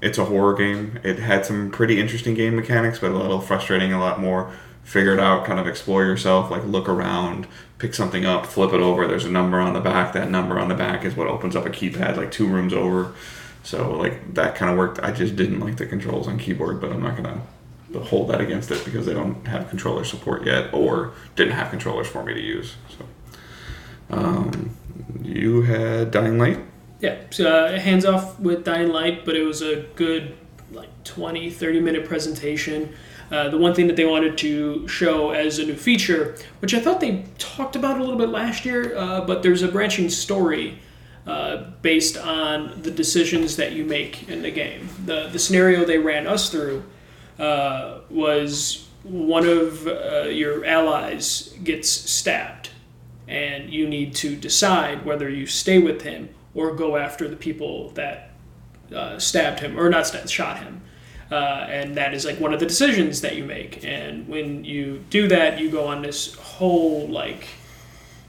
It's a horror game. It had some pretty interesting game mechanics, but a little frustrating, a lot more figure it out, kind of explore yourself, like look around, pick something up, flip it over, there's a number on the back, that number on the back is what opens up a keypad like 2 rooms over. So like that kind of worked. I just didn't like the controls on keyboard, but I'm not going to hold that against it because they don't have controller support yet or didn't have controllers for me to use. So you had Dying Light? Yeah, so hands off with Dying Light, but it was a good 20-30 minute presentation. The one thing that they wanted to show as a new feature, which I thought they talked about a little bit last year, but there's a branching story based on the decisions that you make in the game. The scenario they ran us through was one of your allies gets stabbed, and you need to decide whether you stay with him or go after the people that stabbed him, or not shot him. And that is like one of the decisions that you make. And when you do that, you go on this whole like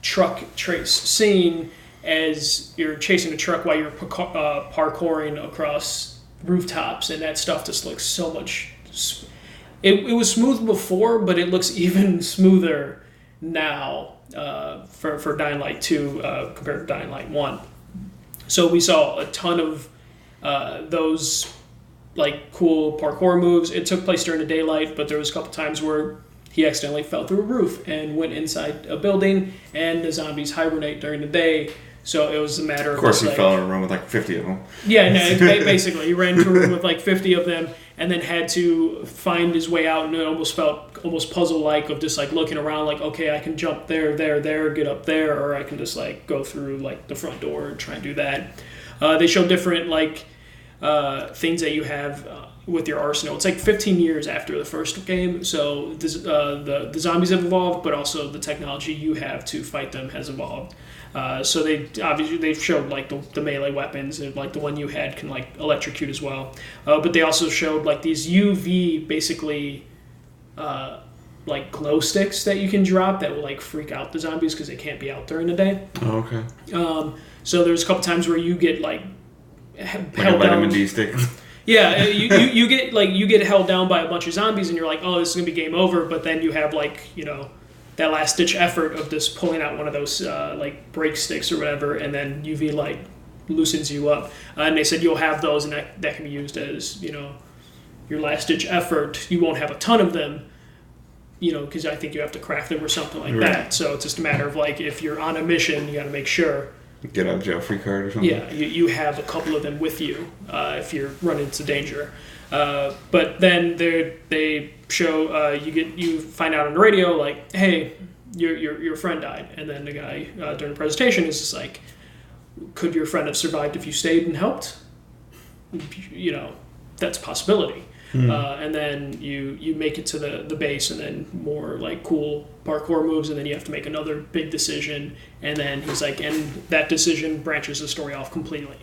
truck chase scene as you're chasing a truck while you're parkouring across rooftops, and that stuff just looks so much. It was smooth before, but it looks even smoother now for Dying Light 2 compared to Dying Light 1. So we saw a ton of those like cool parkour moves. It took place during the daylight, but there was a couple times where he accidentally fell through a roof and went inside a building, and the zombies hibernate during the day. So it was a matter of... Of course, he like, fell in a room with like 50 of them. Yeah, no, basically. He ran into a room with like 50 of them and then had to find his way out, and it almost felt almost puzzle-like of just like looking around like, okay, I can jump there, get up there, or I can just like go through like the front door and try and do that. They show different like things that you have with your arsenal. It's like 15 years after the first game, so the zombies have evolved, but also the technology you have to fight them has evolved. So they've showed like the melee weapons, and like the one you had can like electrocute as well. But they also showed like these UV basically like glow sticks that you can drop that will like freak out the zombies because they can't be out during the day. Oh, okay. So there's a couple times where you get like held like a vitamin down. D stick. Yeah, you get held down by a bunch of zombies, and you're like, oh, this is gonna be game over. But then you have like that last ditch effort of just pulling out one of those like brake sticks or whatever, and then UV light loosens you up. And they said you'll have those, and that can be used as your last ditch effort. You won't have a ton of them, because I think you have to craft them or something like that. So it's just a matter of like if you're on a mission, you got to make sure. Get out of jail free card or something. Yeah, you have a couple of them with you if you're running into danger. But then they show you find out on the radio like, hey, your friend died, and then the guy during the presentation is just like, could your friend have survived if you stayed and helped? That's a possibility. And then you make it to the base, and then more like cool parkour moves, and then you have to make another big decision, and then he's like, and that decision branches the story off completely.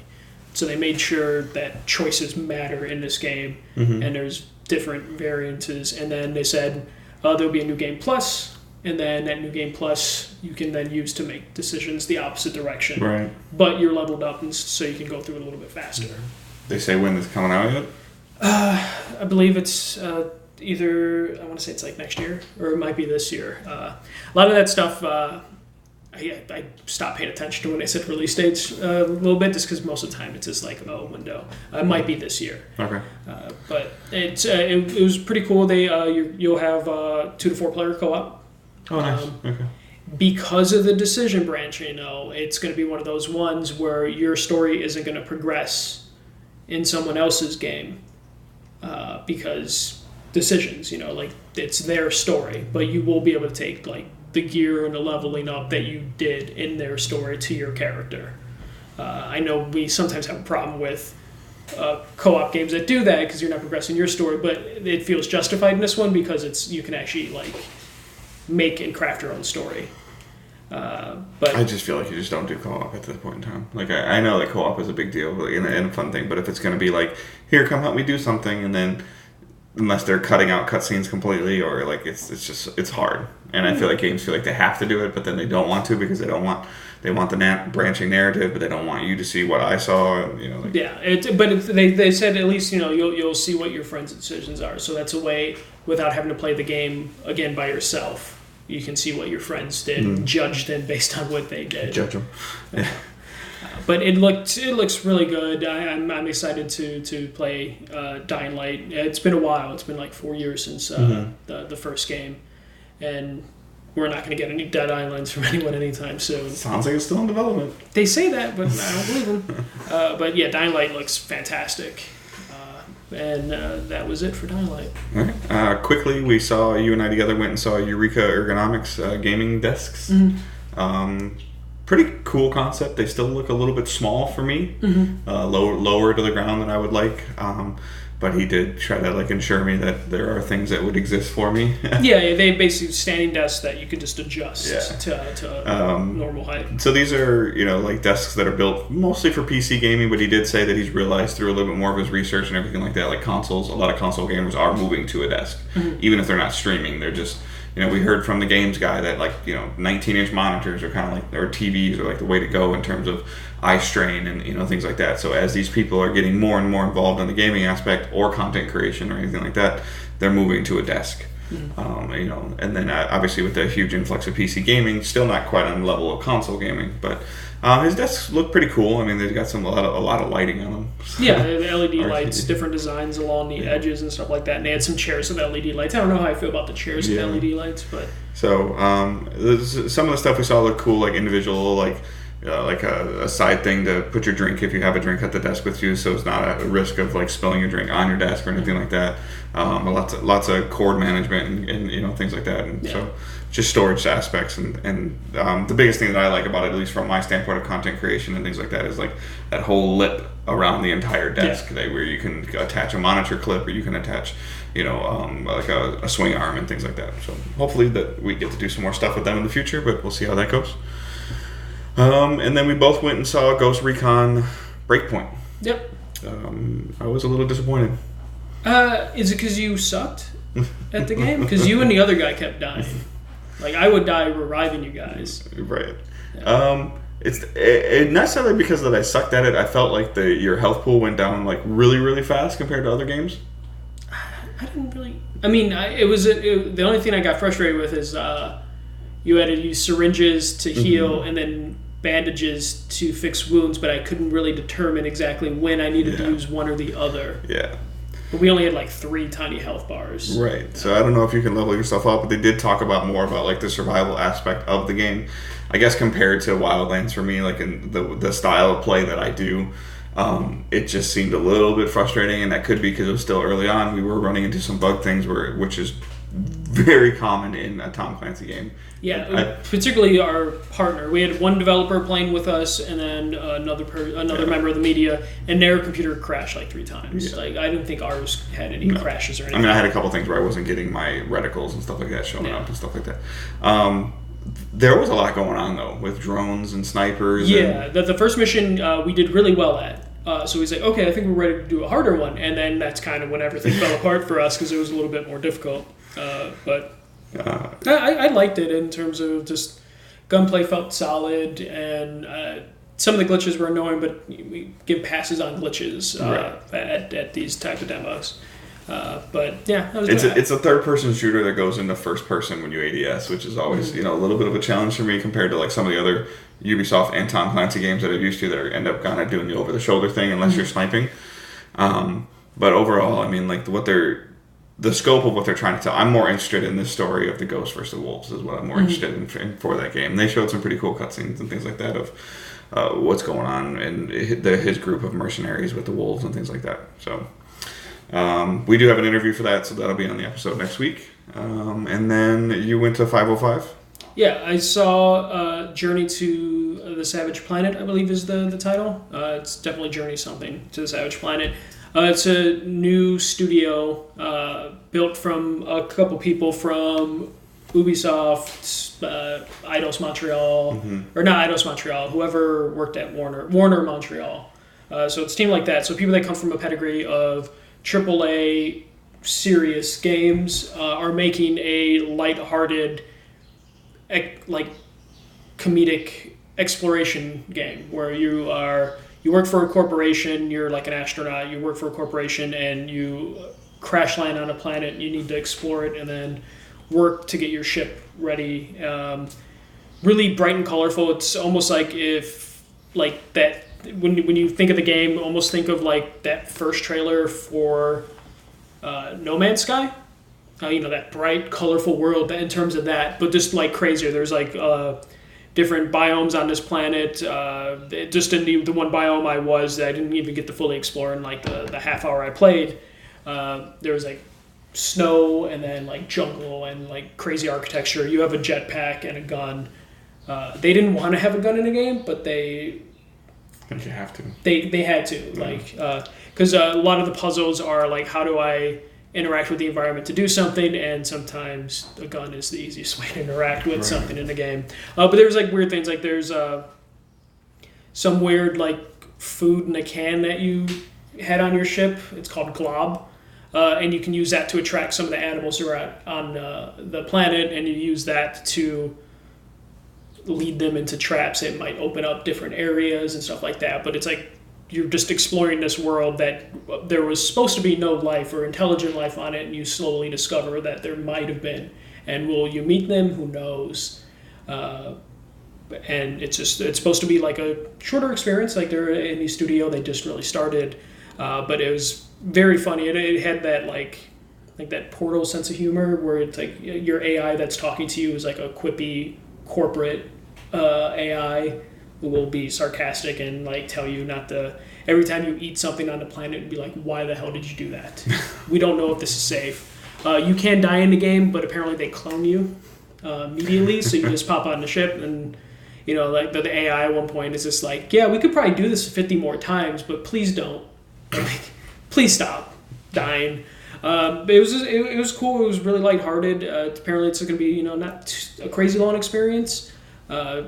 So they made sure that choices matter in this game, and there's different variances. And then they said there'll be a new game plus, and then that new game plus you can then use to make decisions the opposite direction. Right. But you're leveled up, and so you can go through it a little bit faster. They say when it's coming out yet? I believe it's either, I want to say it's like next year, or it might be this year. A lot of that stuff, I stopped paying attention to when they said release dates a little bit, just because most of the time it's just like, window. It might be this year. Okay. But it was pretty cool. You'll have 2 to 4 player co-op. Oh, nice. Okay. Because of the decision branching, it's going to be one of those ones where your story isn't going to progress in someone else's game. Because decisions, like it's their story, but you will be able to take like the gear and the leveling up that you did in their story to your character. I know we sometimes have a problem with co-op games that do that because you're not progressing your story, but it feels justified in this one because you can actually like make and craft your own story. But I just feel like you just don't do co-op at this point in time. Like I know that co-op is a big deal and a fun thing, but if it's going to be like, here, come help me do something, and then unless they're cutting out cutscenes completely, or like it's hard. And I feel like games feel like they have to do it, but then they don't want to because they want the branching narrative, but they don't want you to see what I saw. They said at least you'll see what your friends' decisions are, so that's a way without having to play the game again by yourself. You can see what your friends did, judge them based on what they did. Judge them. Yeah. But it looks really good. I'm excited to play Dying Light. It's been a while. It's been like 4 years since the first game, and we're not going to get any Dead Islands from anyone anytime soon. Sounds like it's still in development. They say that, but I don't believe them. But yeah, Dying Light looks fantastic. And that was it for Dying Light. All right. Quickly, you and I together went and saw Eureka Ergonomics gaming desks. Pretty cool concept. They still look a little bit small for me. Lower to the ground than I would like. but he did try to like ensure me that there are things that would exist for me. Yeah, they basically standing desks that you could just adjust to normal height. So these are, you know, like desks that are built mostly for PC gaming, but he did say that he's realized through a little bit more of his research and everything like that, like consoles, a lot of console gamers are moving to a desk. Even if they're not streaming, they're just, you know, we heard from the games guy that like, you know, 19-inch monitors are kind of like, or TVs are like the way to go in terms of eye strain and, you know, things like that. So as these people are getting more and more involved in the gaming aspect or content creation or anything like that, they're moving to a desk. You know, and then obviously with the huge influx of PC gaming, still not quite on the level of console gaming, but his desks look pretty cool. I mean, they've got a lot of lighting on them. Yeah, the LED lights, different designs along the edges and stuff like that. And they had some chairs with LED lights. I don't know how I feel about the chairs with LED lights, but so some of the stuff we saw looked cool, like individual, like a side thing to put your drink if you have a drink at the desk with you, so it's not a risk of like spilling your drink on your desk or anything like that. Lots of cord management and you know, things like that, and so just storage aspects and the biggest thing that I like about it, at least from my standpoint of content creation and things like that, is like that whole lip around the entire desk where you can attach a monitor clip or you can attach, you know, like a swing arm and things like that. So hopefully that we get to do some more stuff with them in the future, but we'll see how that goes. And then we both went and saw Ghost Recon Breakpoint. Yep. I was a little disappointed. Is it because you sucked at the game? Because you and the other guy kept dying. Like, I would die reviving you guys. Right. Yeah. It's necessarily because that I sucked at it. I felt like your health pool went down like really, really fast compared to other games. I didn't really. I mean, the only thing I got frustrated with is you had to use syringes to heal and then bandages to fix wounds, but I couldn't really determine exactly when I needed to use one or the other. Yeah. But we only had like 3 tiny health bars. Right. So I don't know if you can level yourself up, but they did talk more about like the survival aspect of the game. I guess compared to Wildlands for me, like in the style of play that I do, it just seemed a little bit frustrating, and that could be because it was still early on. We were running into some bug things which is very common in a Tom Clancy game. Yeah, particularly our partner. We had one developer playing with us, and then another member of the media, and their computer crashed like 3 times. Yeah. Like, I didn't think ours had any crashes or anything. I mean, I had a couple things where I wasn't getting my reticles and stuff like that showing up and stuff like that. There was a lot going on though with drones and snipers. Yeah, the first mission we did really well at. So he's like, okay, I think we're ready to do a harder one, and then that's kind of when everything fell apart for us because it was a little bit more difficult. But I liked it in terms of just gunplay felt solid, and some of the glitches were annoying, but we give passes on glitches at these type of demos. But yeah, it's a third-person shooter that goes into first person when you ADS, which is always a little bit of a challenge for me compared to like some of the other Ubisoft and Tom Clancy games that I'm used to that end up kind of doing the over-the-shoulder thing unless you're sniping. But overall, I mean, like the scope of what they're trying to tell. I'm more interested in this story of the Ghost versus the Wolves is what I'm more interested in for that game. And they showed some pretty cool cutscenes and things like that of what's going on in his group of mercenaries with the Wolves and things like that. So we do have an interview for that, so that'll be on the episode next week. And then you went to 505? Yeah, I saw Journey to the Savage Planet, I believe is the title. It's definitely Journey something to the Savage Planet. It's a new studio built from a couple people from Ubisoft, Eidos Montreal, or not Eidos Montreal, whoever worked at Warner Montreal. So it's a team like that. So people that come from a pedigree of AAA serious games are making a lighthearted, like comedic exploration game where you work for a corporation, you're like an astronaut, you work for a corporation and you crash land on a planet, you need to explore it and then work to get your ship ready. Really bright and colorful. It's almost like if like that when you think of the game, almost think of like that first trailer for No Man's Sky. That bright, colorful world in terms of that, but just like crazier. There's like different biomes on this planet. Just in the one biome I didn't even get to fully explore in like the half hour I played. There was like snow and then like jungle and like crazy architecture. You have a jetpack and a gun. They didn't want to have a gun in the game, but they Like you have to. They had to, like, because a lot of the puzzles are like, how do I interact with the environment to do something, and sometimes a gun is the easiest way to interact with something in the game. But there's like weird things, like there's some weird like food in a can that you had on your ship. It's called glob, and you can use that to attract some of the animals who are on the planet, and you use that to lead them into traps. It might open up different areas and stuff like that, but it's like you're just exploring this world that there was supposed to be no life or intelligent life on it, and you slowly discover that there might have been. And will you meet them? Who knows? And it's supposed to be like a shorter experience. Like they're in the studio, they just really started, but it was very funny. It had that like that Portal sense of humor where it's like your AI that's talking to you is like a quippy corporate AI who will be sarcastic and like tell you not to. Every time you eat something on the planet, it'd be like, why the hell did you do that? We don't know if this is safe. You can die in the game, but apparently they clone you immediately, so you just pop on the ship, and you know, like the AI at one point is just like, yeah, we could probably do this 50 more times, but please don't. Like, please stop dying. It was cool. It was really lighthearted. Apparently, it's going to be not a crazy long experience.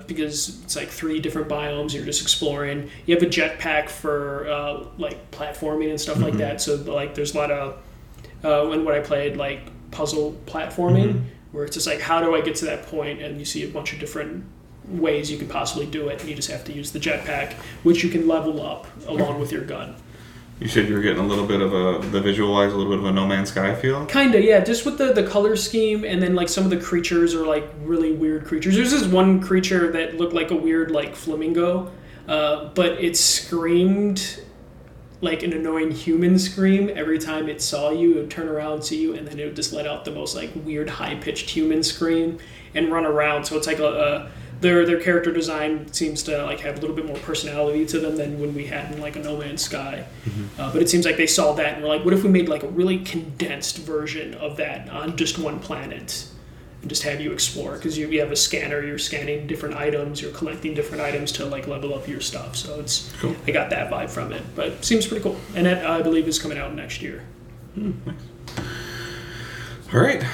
Because it's like 3 different biomes you're just exploring. You have a jetpack for like platforming and stuff like that. So like there's a lot of when I played like puzzle platforming where it's just like, how do I get to that point? And you see a bunch of different ways you can possibly do it, and you just have to use the jetpack, which you can level up along with your gun. You said you were getting a little bit of the visualize a little bit of a No Man's Sky feel? Kinda, yeah. Just with the color scheme, and then like some of the creatures are like really weird creatures. There's this one creature that looked like a weird like flamingo, but it screamed like an annoying human scream every time it saw you. It would turn around, see you, and then it would just let out the most like weird high-pitched human scream and run around. So it's like their character design seems to like have a little bit more personality to them than when we had in like a No Man's Sky. But it seems like they saw that and were like, what if we made like a really condensed version of that on just one planet and just have you explore? Because you have a scanner, you're scanning different items, you're collecting different items to like level up your stuff. So it's cool. I got that vibe from it, but it seems pretty cool. And that I believe is coming out next year. Nice. All right,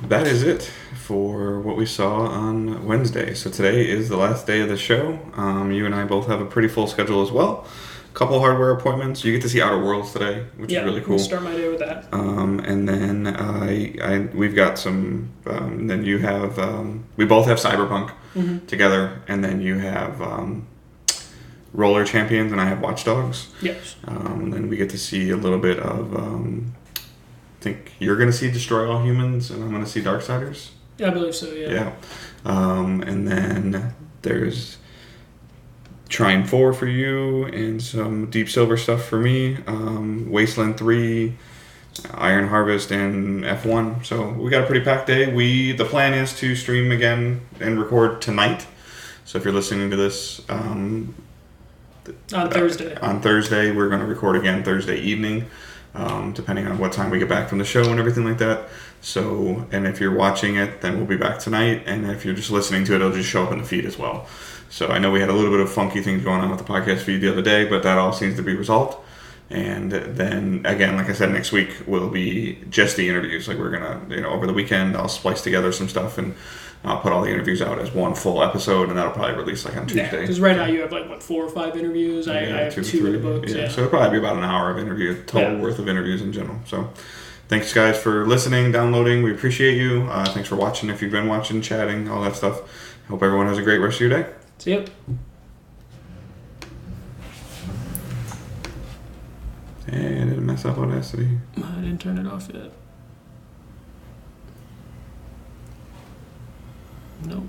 that is it for what we saw on Wednesday. So today is the last day of the show. You and I both have a pretty full schedule as well. A couple hardware appointments. You get to see Outer Worlds today, which is really cool. Start my day with that. And then we've got some. Then you have. We both have Cyberpunk together, and then you have Roller Champions, and I have Watch Dogs. Yes. And then we get to see a little bit of. I think you're going to see Destroy All Humans, and I'm going to see Darksiders. Yeah, I believe so, yeah. Yeah. And then there's Trine 4 for you, and some Deep Silver stuff for me. Wasteland 3, Iron Harvest, and F1. So we got a pretty packed day. The plan is to stream again and record tonight. So if you're listening to this... on Thursday. On Thursday, we're going to record again Thursday evening. Depending on what time we get back from the show and everything like that. So, and if you're watching it, then we'll be back tonight. And if you're just listening to it, it'll just show up in the feed as well. So I know we had a little bit of funky things going on with the podcast feed the other day, but that all seems to be resolved. And then, again, like I said, next week will be just the interviews. Like we're going to, over the weekend, I'll splice together some stuff and I'll put all the interviews out as one full episode, and that'll probably release like on Tuesday. Yeah, because right now you have like, 4 or 5 interviews. I have 2 in the books. Yeah, so it'll probably be about an hour of interview, total worth of interviews in general. So thanks, guys, for listening, downloading. We appreciate you. Thanks for watching if you've been watching, chatting, all that stuff. Hope everyone has a great rest of your day. See you. Hey, I didn't mess up Audacity. I didn't turn it off yet. Nope.